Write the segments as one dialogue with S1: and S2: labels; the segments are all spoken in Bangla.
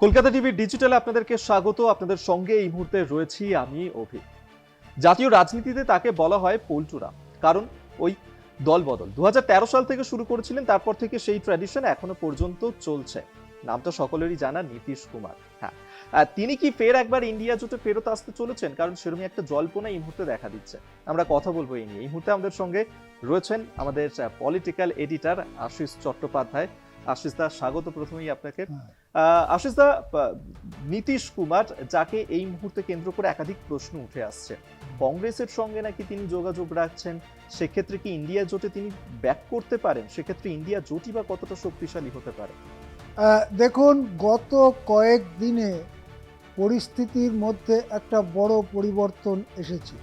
S1: কলকাতা টিভি ডিজিটালে আপনাদেরকে স্বাগত। আপনাদের সঙ্গে এই মুহূর্তে রয়েছি আমি অভি। জাতীয় রাজনীতিতে তাকে বলা হয় পল্টুরা, কারণ ওই দলবদল 2013 সাল থেকে শুরু করেছিলেন, তারপর থেকে সেই ট্র্যাডিশন এখনো পর্যন্ত চলছে। নামটা সকলেরই জানা, নীতিশ কুমার। হ্যাঁ, তিনি কি ফের একবার ইন্ডিয়া জোটে ফেরত আসতে চলেছেন? কারণ সেরকমই একটা জল্পনা এই মুহূর্তে দেখা দিচ্ছে। আমরা কথা বলবো এই নিয়ে। এই মুহূর্তে আমাদের সঙ্গে রয়েছেন আমাদের পলিটিক্যাল এডিটর আশিস চট্টোপাধ্যায়। আশিস দা, স্বাগত প্রথমেই আপনাকে। আশিস দা, নীতিশ কুমার যাকে এই মুহূর্তে কেন্দ্র করে একাধিক প্রশ্ন উঠে আসছে, কংগ্রেসের সঙ্গে নাকি তিনি যোগাযোগ রাখছেন, সেক্ষেত্রে কি ইন্ডিয়া জোটে তিনি ব্যাক করতে পারেন? সেক্ষেত্রে ইন্ডিয়া জোটই বা কতটা শক্তিশালী হতে পারে?
S2: দেখুন, গত কয়েক দিনে পরিস্থিতির মধ্যে একটা বড় পরিবর্তন এসেছে।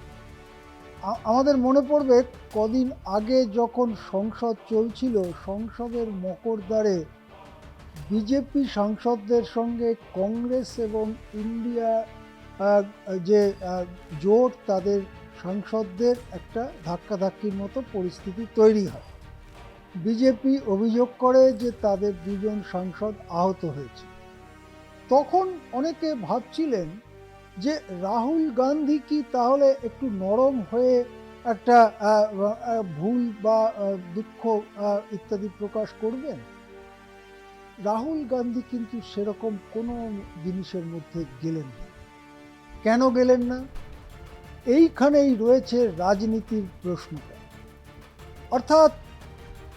S2: আমাদের মনে পড়বে কদিন আগে যখন সংসদ চলছিল, সংসদের মকরদ্বারে বিজেপি সাংসদদের সঙ্গে কংগ্রেস এবং ইন্ডিয়া যে জোট, তাদের সাংসদদের একটা ধাক্কাধাক্কির মতো পরিস্থিতি তৈরি হয়। বিজেপি অভিযোগ করে যে তাদের দুজন সাংসদ আহত হয়েছে। তখন অনেকে ভাবছিলেন যে রাহুল গান্ধী কি তাহলে একটু নরম হয়ে একটা ভুল বা দুঃখ ইত্যাদি প্রকাশ করবেন। রাহুল গান্ধী কিন্তু সেরকম কোনো জিনিসের মধ্যে গেলেন না। কেন গেলেন না? এইখানেই রয়েছে রাজনীতির প্রশ্নটা। অর্থাৎ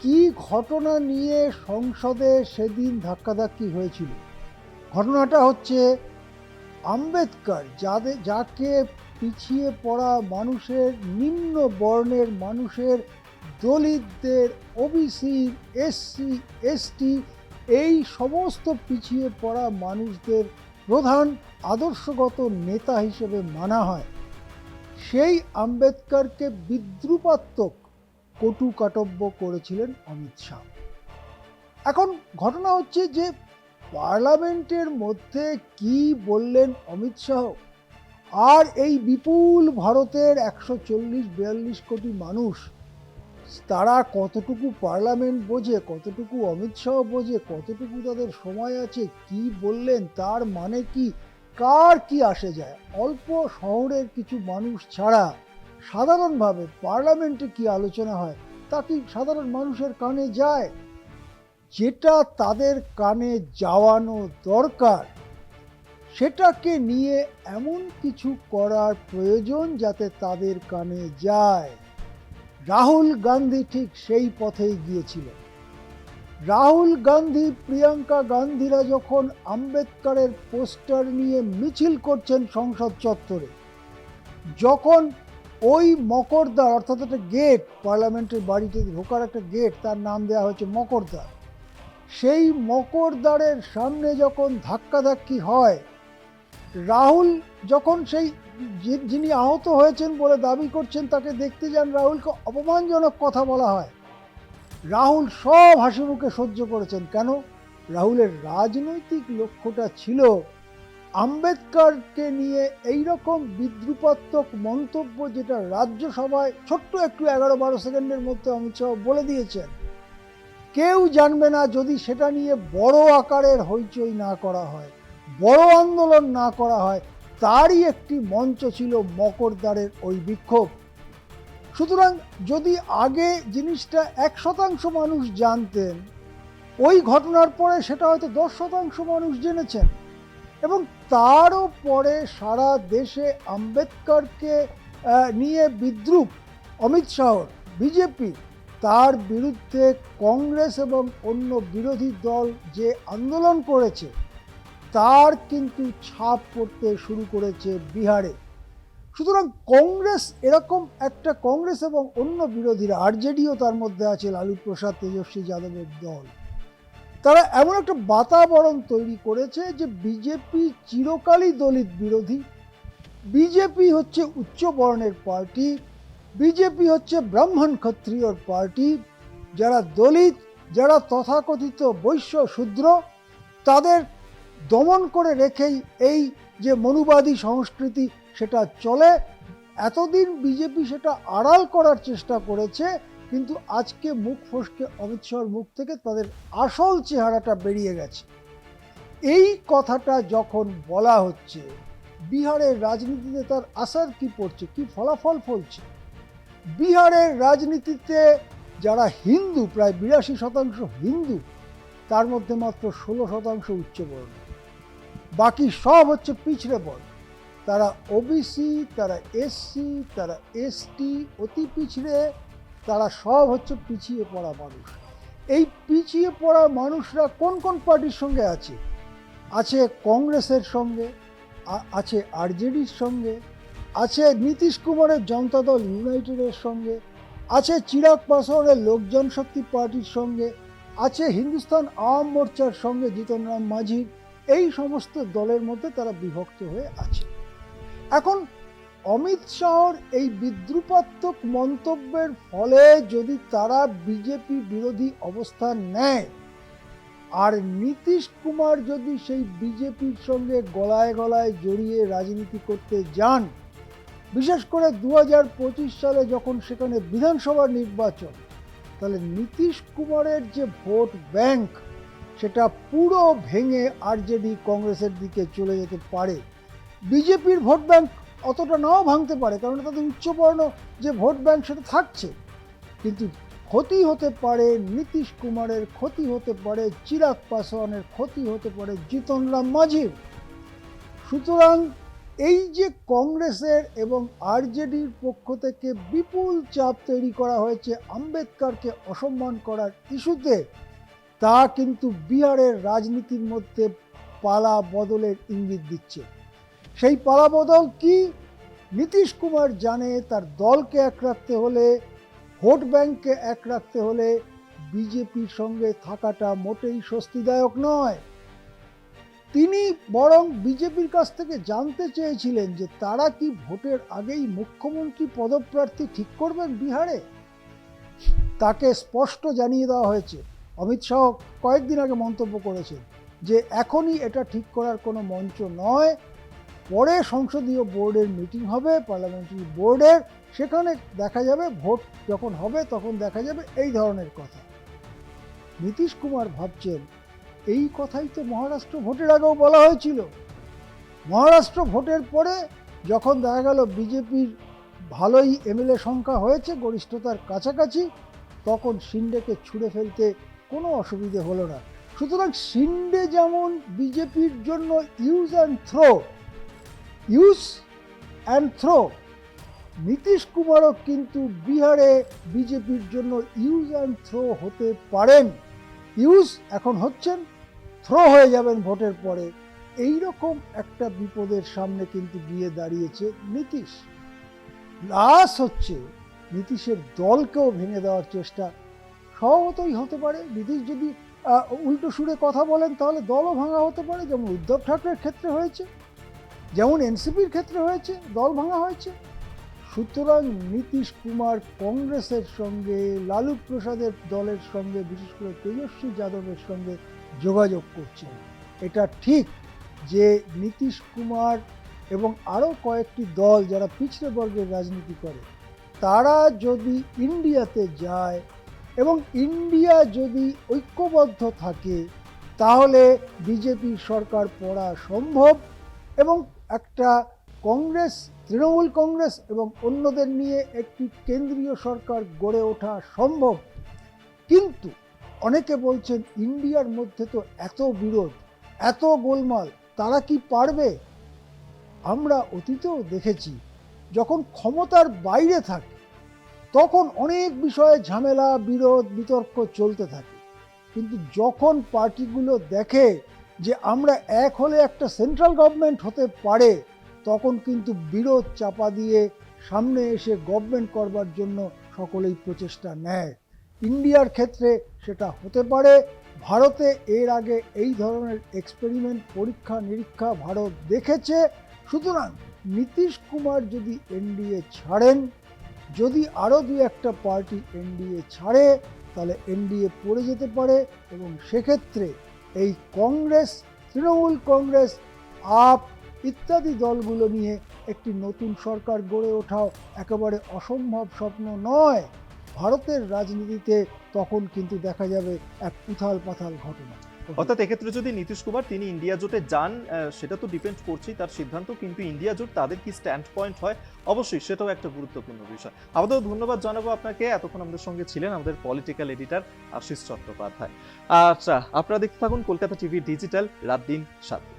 S2: কি ঘটনা নিয়ে সংসদে সেদিন ধাক্কাধাক্কি হয়েছিল? ঘটনাটা হচ্ছে আম্বেদকর, যাকে পিছিয়ে পড়া মানুষের, নিম্ন বর্ণের মানুষের, দলিতদের, ওবিসি, এসসি, এসটি, এই সমস্ত পিছিয়ে পড়া মানুষদের প্রধান আদর্শগত নেতা হিসেবে মানা হয়। সেই আম্বেদকরকে বিদ্রুপাত্মক কটু কাটব্য করেছিলেন অমিত শাহ। এখন ঘটনা হচ্ছে যে পার্লামেন্টের মধ্যে কি বললেন অমিত শাহ, আর এই বিপুল ভারতের 140-42 কোটি মানুষ, তারা কতটুকু পার্লামেন্ট বোঝে, কতটুকু অমিত শাহ বোঝে, কতটুকু তাদের সময় আছে, কি বললেন তার মানে কি, কার কি আসে যায়? অল্প শহরের কিছু মানুষ ছাড়া সাধারণভাবে পার্লামেন্টে কি আলোচনা হয় তা কি সাধারণ মানুষের কানে যায়? যেটা তাদের কানে যাওয়ানো দরকার, সেটাকে নিয়ে এমন কিছু করার প্রয়োজন যাতে তাদের কানে যায়। রাহুল গান্ধী ঠিক সেই পথেই গিয়েছিলেন। রাহুল গান্ধী, প্রিয়াঙ্কা গান্ধীরা যখন আম্বেদকরের পোস্টার নিয়ে মিছিল করছেন সংসদ চত্বরে, যখন ওই মকরদ্বার, অর্থাৎ একটা গেট, পার্লামেন্টের বাড়িতে ঢোকার একটা গেট, তার নাম দেওয়া হয়েছে মকরদ্বার, সেই মকরদ্বারের সামনে যখন ধাক্কাধাক্কি হয়, রাহুল যখন সেই যিনি আহত হয়েছেন বলে দাবি করছেন তাকে দেখতে যান, রাহুলকে অপমানজনক কথা বলা হয়। রাহুল সব হাসি মুখে সহ্য করেছেন। কেন? রাহুলের রাজনৈতিক লক্ষ্যটা ছিল আম্বেদকরকে নিয়ে এই রকম বিদ্রুপাত্মক মন্তব্য, যেটা রাজ্যসভায় ছোট্ট একটু 11-12 সেকেন্ডের মধ্যে অমিত শাহ বলে দিয়েছেন, কেউ জানবে না যদি সেটা নিয়ে বড় আকারের হইচই না করা হয়, বড় আন্দোলন না করা হয়। তারই একটি মঞ্চ ছিল মকরদ্বারের ওই বিক্ষোভ। সুতরাং যদি আগে জিনিসটা 1% মানুষ জানতেন, ওই ঘটনার পরে সেটা হয়তো 10% মানুষ জেনেছেন, এবং তারও পরে সারা দেশে আম্বেদকরকে নিয়ে বিদ্রুপ অমিত শাহর, বিজেপি, তার বিরুদ্ধে কংগ্রেস এবং অন্য বিরোধী দল যে আন্দোলন করেছে, তার কিন্তু ছাপ পড়তে শুরু করেছে বিহারে। সুতরাং কংগ্রেস এরকম একটা, কংগ্রেস এবং অন্য বিরোধীরা, আরজেডিও তার মধ্যে আছে, লালু প্রসাদ, তেজস্বী যাদবের দল, তারা এমন একটা বাতাবরণ তৈরি করেছে যে বিজেপি চিরকালই দলিত বিরোধী, বিজেপি হচ্ছে উচ্চ বর্ণের পার্টি, বিজেপি হচ্ছে ব্রাহ্মণ ক্ষত্রিয়র পার্টি, যারা দলিত, যারা তথাকথিত বৈশ্য শূদ্র, তাদের দমন করে রেখেই এই যে মনুবাদী সংস্কৃতি সেটা চলে। এতদিন বিজেপি সেটা আড়াল করার চেষ্টা করেছে, কিন্তু আজকে মুখ ফসকে অমিত শাহর মুখ থেকে তাদের আসল চেহারাটা বেরিয়ে গেছে। এই কথাটা যখন বলা হচ্ছে, বিহারের রাজনীতিতে তার আসার কি পড়ছে, কি ফলাফল ফলছে? বিহারের রাজনীতিতে যারা হিন্দু, প্রায় 82% হিন্দু, তার মধ্যে মাত্র 16% উচ্চবর্ণ, বাকি সব হচ্ছে পিছড়ে বর্ণ। তারা ওবিসি, তারা এসসি, তারা এসটি, অতি পিছড়ে, তারা সব হচ্ছে পিছিয়ে পড়া মানুষ। এই পিছিয়ে পড়া মানুষরা কোন কোন পার্টির সঙ্গে আছে? আছে কংগ্রেসের সঙ্গে, আছে আরজেডির সঙ্গে, আছে নীতিশ কুমারের জনতা দল ইউনাইটেডের সঙ্গে, আছে চিরাগ পাসওয়ানের লোক জনশক্তি পার্টির সঙ্গে, আছে হিন্দুস্তান আওয়াম মোর্চার সঙ্গে জিতন রাম মাঝির। এই সমস্ত দলের মধ্যে তারা বিভক্ত হয়ে আছে। এখন অমিত শাহর এই বিদ্রুপাত্মক মন্তব্যের ফলে যদি তারা বিজেপি বিরোধী অবস্থান নেয়, আর নীতিশ কুমার যদি সেই বিজেপির সঙ্গে গলায় গলায় জড়িয়ে রাজনীতি করতে যান, বিশেষ করে 2025 সালে যখন সেখানে বিধানসভা নির্বাচন, তাহলে নীতিশ কুমারের যে ভোট ব্যাংক সেটা পুরো ভেঙে আরজেডি কংগ্রেসের দিকে চলে যেতে পারে। বিজেপির ভোট ব্যাংক অতটা নাও ভাঙতে পারে, কারণ তাদের উচ্চবর্ণ যে ভোট ব্যাংক সেটা থাকছে, কিন্তু ক্ষতি হতে পারে নীতিশ কুমারের, ক্ষতি হতে পারে চিরাগ পাসওয়ানের, ক্ষতি হতে পারে জিতন রাম মাঝির। সুতরাং এই যে কংগ্রেসের এবং আরজেডির পক্ষ থেকে বিপুল চাপ তৈরি করা হয়েছে আম্বেদকরকে অসম্মান করার ইস্যুতে, তা কিন্তু বিহারের রাজনীতির মধ্যে পালা বদলের ইঙ্গিত দিচ্ছে। সেই পালা বদল কি? নীতিশ কুমার জানে তার দলকে এক রাখতে হলে, ভোট ব্যাংককে এক রাখতে হলে বিজেপির সঙ্গে থাকাটা মোটেই স্বস্তিদায়ক নয়। তিনি বরং বিজেপির কাছ থেকে জানতে চেয়েছিলেন যে তারা কি ভোটের আগেই মুখ্যমন্ত্রী পদপ্রার্থী ঠিক করবেন বিহারে। তাকে স্পষ্ট জানিয়ে দেওয়া হয়েছে। অমিত শাহ কয়েকদিন আগে মন্তব্য করেছেন যে এখনই এটা ঠিক করার কোনো মঞ্চ নয়, পরে সংসদীয় বোর্ডের মিটিং হবে, পার্লামেন্টারি বোর্ডের, সেখানে দেখা যাবে, ভোট যখন হবে তখন দেখা যাবে, এই ধরনের কথা। নীতিশ কুমার ভাবছেন এই কথাই তো মহারাষ্ট্র ভোটের আগেও বলা হয়েছিল। মহারাষ্ট্র ভোটের পরে যখন দেখা গেল বিজেপির ভালোই এমএলএ সংখ্যা হয়েছে, গরিষ্ঠতার কাছাকাছি, তখন শিন্ডেকে ছুঁড়ে ফেলতে কোনো অসুবিধে হলো না। সুতরাং শিন্ডে যেমন বিজেপির জন্য ইউজ অ্যান্ড থ্রো, নীতিশ কুমারও কিন্তু বিহারে বিজেপির জন্য ইউজ অ্যান্ড থ্রো হতে পারেন। ইউজ এখন হচ্ছেন, থ্রো হয়ে যাবেন ভোটের পরে। এই রকম একটা বিপদের সামনে কিন্তু গিয়ে দাঁড়িয়েছে নীতিশ। প্লাস হচ্ছে নীতিশের দলকেও ভেঙে দেওয়ার চেষ্টা স্বভাবতই হতে পারে। নীতিশ যদি উল্টো সুরে কথা বলেন তাহলে দলও ভাঙা হতে পারে, যেমন উদ্ধব ঠাকরের ক্ষেত্রে হয়েছে, যেমন এনসিপির ক্ষেত্রে হয়েছে, দল ভাঙা হয়েছে। সুতরাং নীতিশ কুমার কংগ্রেসের সঙ্গে, লালু প্রসাদের দলের সঙ্গে, বিশেষ করে তেজস্বী যাদবের সঙ্গে যোগাযোগ করছেন। এটা ঠিক যে নীতিশ কুমার এবং আরও কয়েকটি দল যারা পিছড়ে বর্গের রাজনীতি করে, তারা যদি ইন্ডিয়াতে যায় এবং ইন্ডিয়া যদি ঐক্যবদ্ধ থাকে, তাহলে বিজেপির সরকার পড়া সম্ভব এবং একটা কংগ্রেস, তৃণমূল কংগ্রেস এবং অন্যদের নিয়ে একটি কেন্দ্রীয় সরকার গড়ে ওঠা সম্ভব। কিন্তু অনেকে বলছেন ইন্ডিয়ার মধ্যে তো এত বিরোধ, এত গোলমাল, তারা কি পারবে? আমরা অতীতেও দেখেছি যখন ক্ষমতার বাইরে থাকে তখন অনেক বিষয়ে ঝামেলা, বিরোধ, বিতর্ক চলতে থাকে, কিন্তু যখন পার্টিগুলো দেখে যে আমরা এক হলে একটা সেন্ট্রাল গভর্নমেন্ট হতে পারে, তখন কিন্তু বিরোধ চাপা দিয়ে সামনে এসে গভর্নমেন্ট করবার জন্য সকলেই প্রচেষ্টা নেয়। ইন্ডিয়ার ক্ষেত্রে সেটা হতে পারে। ভারতে এর আগে এই ধরনের এক্সপেরিমেন্ট, পরীক্ষা নিরীক্ষা ভারত দেখেছে। সুতরাং নীতিশ কুমার যদি এনডিএ ছাড়েন, যদি আরও দু একটা পার্টি এনডিএ ছাড়ে, তাহলে এনডিএ পড়ে যেতে পারে এবং সেক্ষেত্রে এই কংগ্রেস, তৃণমূল কংগ্রেস, আপ ইত্যাদি দলগুলো নিয়ে একটি নতুন সরকার গড়ে ওঠাও একেবারে অসম্ভব স্বপ্ন নয়। ভারতের রাজনীতিতে তখন কিন্তু দেখা যাবে এক উথাল পাথাল ঘটনা।
S1: অর্থাৎ এক্ষেত্রে যদি নীতিশ কুমার তিনি ইন্ডিয়া জোটে যান, সেটা তো ডিপেন্ড করছেই তার সিদ্ধান্ত, কিন্তু ইন্ডিয়া জোট তাদের কি স্ট্যান্ড পয়েন্ট হয় অবশ্যই সেটাও একটা গুরুত্বপূর্ণ বিষয়। আপাতত ধন্যবাদ জানাবো আপনাকে, এতক্ষণ আমাদের সঙ্গে ছিলেন আমাদের পলিটিক্যাল এডিটর আশিস চট্টোপাধ্যায়। আচ্ছা, আপনারা দেখতে থাকুন কলকাতা টিভি ডিজিটাল, রাত দিন 7।